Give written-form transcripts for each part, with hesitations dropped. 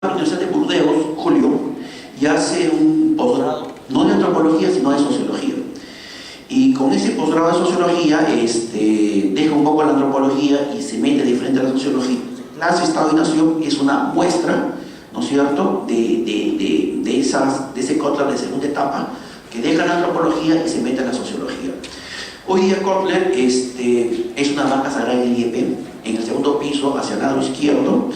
la Universidad de Burdeos, Julio, y hace un posgrado, no de antropología, sino de sociología. Y con ese posgrado de sociología deja un poco la antropología y se mete de frente a la sociología. Clase, Estado y Nación es una muestra, ¿no es cierto?, de ese Kotler de segunda etapa, que deja la antropología y se mete a la sociología. Hoy día Kotler es una banca sagrada del IEP, en el segundo piso, hacia el lado izquierdo,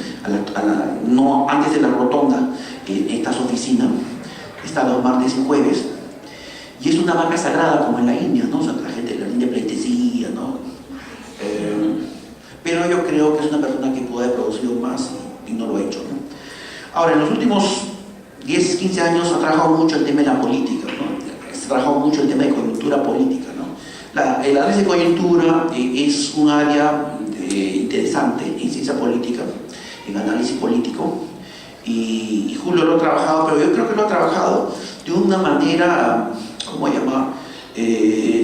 no antes de la rotonda, está su oficina, está los martes y jueves, y es una banca sagrada como en la India, ¿no? O sea, la gente de la India pleitesía, ¿no? Pero yo creo que es una persona que puede haber producido más y no lo ha hecho, ¿no? Ahora, en los últimos 10, 15 años ha trabajado mucho el tema de la política, ¿no? Ha trabajado mucho el tema de coyuntura política, ¿no? El análisis de coyuntura es un área interesante en ciencia política, en análisis político, y Julio lo ha trabajado, pero yo creo que lo ha trabajado de una manera, ¿cómo llamar?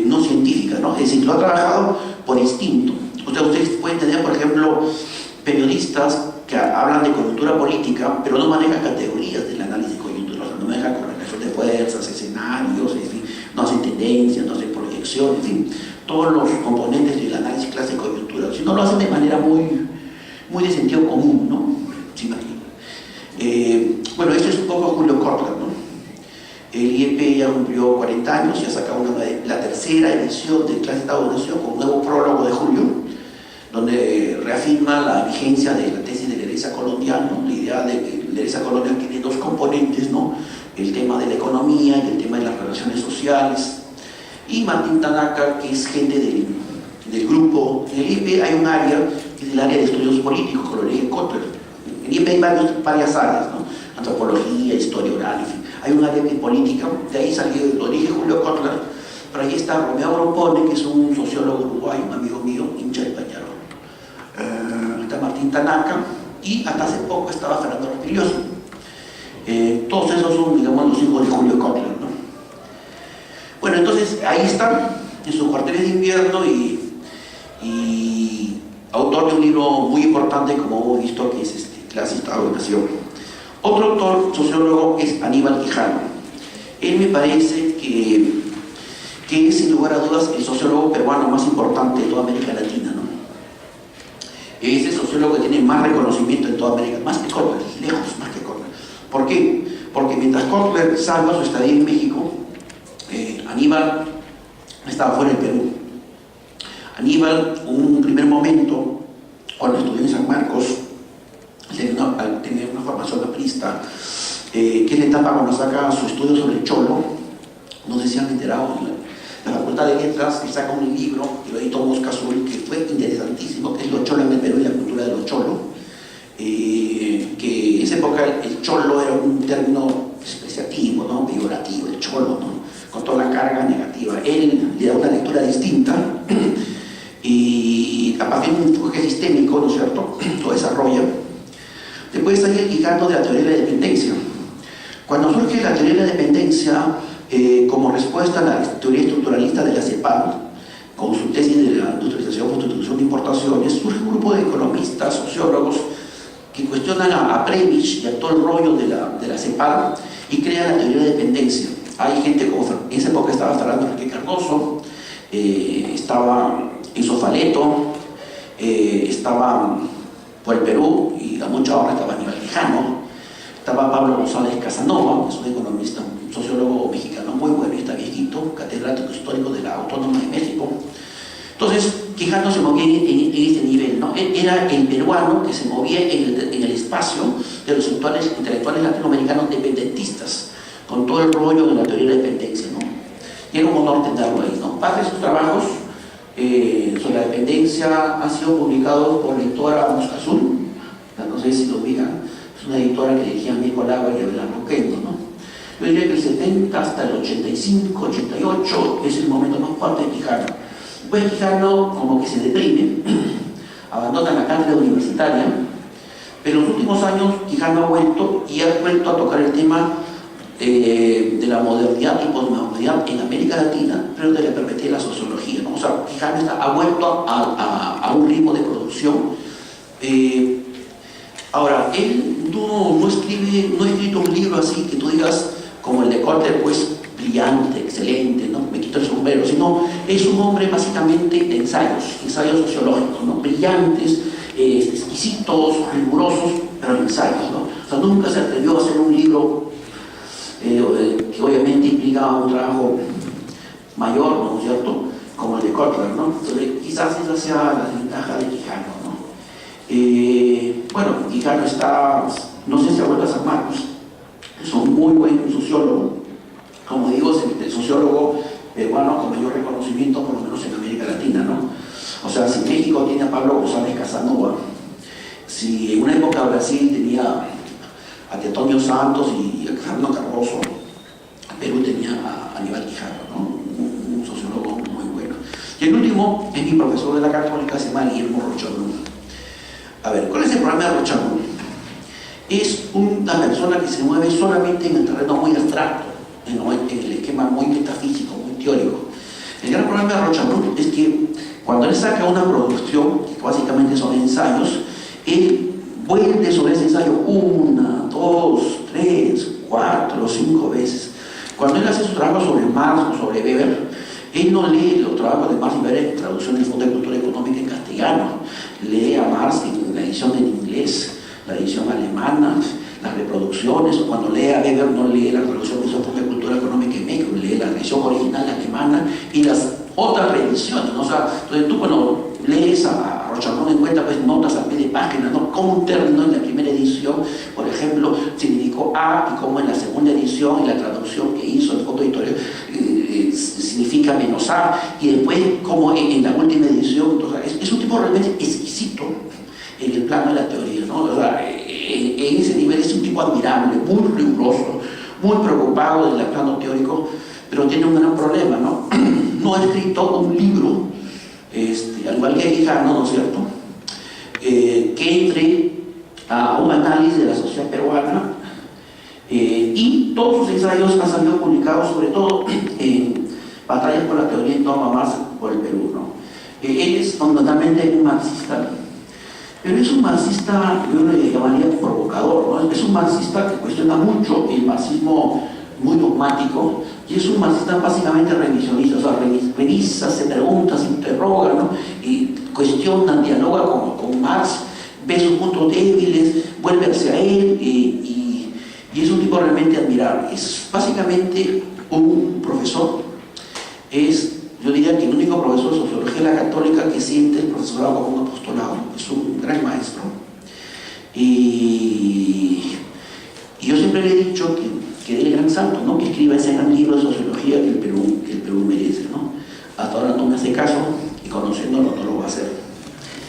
No científica, ¿no? Es decir, lo ha trabajado por instinto. Ustedes pueden tener, por ejemplo, periodistas que hablan de coyuntura política, pero no manejan categorías del análisis de coyuntura, o sea, no manejan correlación de fuerzas, escenarios, en fin, no hacen tendencias, no hacen proyección, en fin, todos los componentes del análisis clásico de coyuntura, sino lo hacen de manera muy de sentido común, ¿no? ¿Se imaginan? Bueno, esto es un poco Julio Kotler, ¿no? El IEP ya cumplió 40 años y ha sacado la tercera edición de Clase Estado de Nación con un nuevo prólogo de Julio, donde reafirma la vigencia de la tesis de la herencia colonial, ¿no? La idea de que la herencia colonial tiene dos componentes, ¿no? El tema de la economía y el tema de las relaciones sociales. Y Martín Tanaka, que es gente del grupo. En el IEP hay un área que es el área de estudios políticos, con lo dije Kotler. En el IEP hay varias áreas, ¿no? Antropología, historia oral, en fin. Hay un área que es política, de ahí salió, lo dije Julio Kotler, pero ahí está Romeo Grompone, que es un sociólogo uruguayo, un amigo mío, hincha del Peñarol. Está Martín Tanaka, y hasta hace poco estaba Fernando Rospigliosi. Todos esos son, digamos, los hijos de Julio Kotler, ¿no? Bueno, entonces ahí están, en sus cuarteles de invierno, y autor de un libro muy importante, como hemos visto, que es Clase, Estado y Nación. Otro autor sociólogo es Aníbal Quijano. Él me parece que es, sin lugar a dudas, el sociólogo peruano más importante de toda América Latina, ¿no? Es el sociólogo que tiene más reconocimiento en toda América, más que Kotler, lejos más que Kotler. ¿Por qué? Porque mientras Kotler salva su estadía en México, Aníbal estaba fuera del Perú. Aníbal, en un primer momento, cuando estudió en San Marcos, al tener una formación aprista, que es la etapa cuando saca su estudio sobre el cholo, no sé si han enterado, en la Facultad de Letras, que saca un libro, que lo editó Mosca Azul, que fue interesantísimo, que es Los cholos en el Perú y la cultura de los cholos, que en esa época el cholo era un término despreciativo, ¿no? Peyorativo, el cholo, ¿no? Con toda la carga negativa. Él le da una lectura distinta, y a partir de un enfoque sistémico, ¿no es cierto?, lo desarrolla. Después está el Quijano de la teoría de la dependencia. Cuando surge la teoría de la dependencia, como respuesta a la teoría estructuralista de la CEPAL, con su tesis de la industrialización, constitución de importaciones, surge un grupo de economistas, sociólogos, que cuestionan a Prebisch y a todo el rollo de la CEPAL y crean la teoría de dependencia. Hay gente como, en esa época estaba Fernando Enrique Cardoso, estaba Enzo Faleto, estaba por el Perú, y a mucha hora estaba Aníbal Quijano, estaba Pablo González Casanova, que es un economista, un sociólogo mexicano muy bueno, está viejito, catedrático histórico de la Autónoma de México. Entonces, Quijano se movía en este nivel, ¿no? Era el peruano que se movía en el espacio de los intelectuales latinoamericanos dependentistas, con todo el rollo de la teoría de la dependencia, ¿no? Y era un honor tenerlo ahí, ¿no? Parte de sus trabajos sobre la dependencia han sido publicados por la editora Mosca Azul, no sé si lo ubican, es una editora que dirigían Mirko Lagua y Abelard Roquendo, ¿no? Yo diría que el 70 hasta el 85, 88 es el momento más fuerte de Quijano. Después Quijano como que se deprime, abandona la cátedra universitaria, pero en los últimos años Quijano ha vuelto a tocar el tema de la modernidad y posmodernidad en América Latina, pero de la perspectiva de la sociología, ¿no? O sea, Quijano ha vuelto a un ritmo de producción Ahora, él no escribe, no ha escrito un libro así que tú digas, como el de Kotler, pues brillante, excelente, ¿no? Me quito el sombrero, sino es un hombre básicamente de ensayos sociológicos, ¿no? Brillantes, exquisitos, rigurosos, pero ensayos, ¿no? O sea, nunca se atrevió a hacer un libro que obviamente implicaba un trabajo mayor, ¿no es cierto?, como el de Kotler, ¿no? Entonces, quizás esa sea la desventaja de Quijano, ¿no? Bueno, Quijano está, no sé si ha vuelto a San Marcos, es un muy buen sociólogo, como digo, es el sociólogo peruano con mayor reconocimiento, por lo menos en América Latina, ¿no? O sea, si México tiene a Pablo González Casanova, si en una época Brasil tenía a Teotonio Santos y a Fernando Cardoso, Perú tenía a Aníbal Quijano, ¿no? Un sociólogo muy bueno. Y el último es mi profesor de la Católica, se llama Guillermo Rochamón. A ver, ¿cuál es el problema de Rochamón? Es una persona que se mueve solamente en el terreno muy abstracto, en el esquema muy metafísico, muy teórico. El gran problema de Rochamón es que cuando él saca una producción, que básicamente son ensayos, él vuelve sobre ese ensayo 1, 2, 3, 4, 5 veces. Cuando él hace su trabajo sobre Marx o sobre Weber, él no lee los trabajos de Marx y Weber en traducción del Fondo de Cultura Económica en castellano, lee a Marx en la edición en inglés, la edición alemana, las reproducciones. Cuando lee a Weber no lee la traducción del Fondo de Cultura Económica en México, lee la edición original alemana y las otras reediciones, ¿no? O sea, entonces tú cuando lees a Rochamón encuentras pues notas a pie de página, ¿no? Como un término en la primera edición, por ejemplo, significó A, y como en la segunda edición y la traducción que hizo el fondo editorial significa menos A, y después como en la última edición. Entonces, es un tipo realmente exquisito en el plano de la teoría, ¿no? O sea, en ese nivel es un tipo admirable, muy riguroso, muy preocupado en el plano teórico, pero tiene un gran problema, ¿no? No ha escrito un libro, al igual que Quijano, ¿no es cierto?, que entre a un análisis de la sociedad peruana, y todos sus ensayos han salido publicados, sobre todo en Batallas por la Teoría en torno a Marx por el Perú, ¿no? Él es fundamentalmente un marxista, pero es un marxista, yo le llamaría provocador, ¿no? Es un marxista que cuestiona mucho el marxismo muy dogmático, y es un marxista básicamente revisionista, o sea, revisa, se pregunta, se interroga, ¿no? Y cuestiona, dialoga con Marx, ve sus puntos débiles, vuelve hacia él, y es un tipo realmente admirable. Es básicamente un profesor, yo diría que el único profesor de sociología de la Católica que siente el profesorado como un apostolado, es un gran maestro. Y yo siempre le he dicho que dé el gran salto, ¿no? Que escriba ese gran libro de sociología que el Perú merece, ¿no? Hasta ahora no me hace caso y conociéndolo no lo va a hacer.